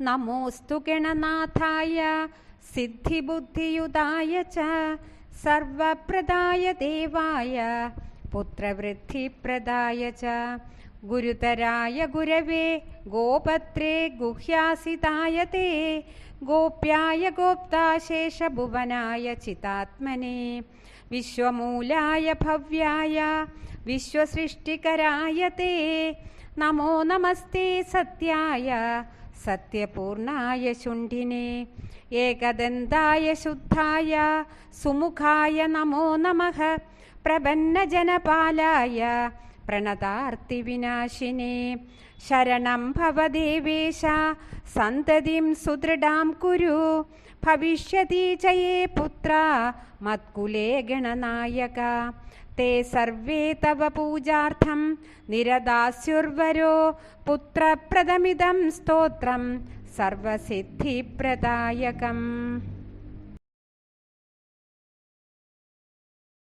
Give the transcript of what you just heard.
നമോസ്തു ഗണനാഥായ സിദ്ധിബുദ്ധിയുതായ ച സർവപ്രദായ ദേവായ പുത്രവൃദ്ധിപ്രദായ ച ഗുരുതരായ ഗുരവേ ഗോപത്രേ ഗുഹ്യാസിതായ തേ ഗോപ്യായ ഗോപ്താശേഷഭുവനായ ചിതാത്മനെ വിശ്വമൂലായ ഭവ്യായ വിശ്വസൃഷ്ടികരായ തേ നമോ നമസ്തേ സത്യായ സത്യപൂർണായ ശുണ്ഠിനെ ഏകദന്തായ ശുദ്ധായ സുമുഖായ നമോ നമഃ പ്രപന്നജനപാലായ പ്രണതാർത്തിവിനാശിനെ ശരണം ഭവദേവേശ സന്തതിം സുദൃഢാം കുരു ഭവിഷ്യതി ചയേ പുത്ര മത്കുലേ ഗണനായക തേ സർവേ തവ പൂജാർത്ഥം നിരദാസ്യുർവരോ പുത്രപ്രദമിദം സ്തോത്രം സർവസിദ്ധിപ്രദായകം.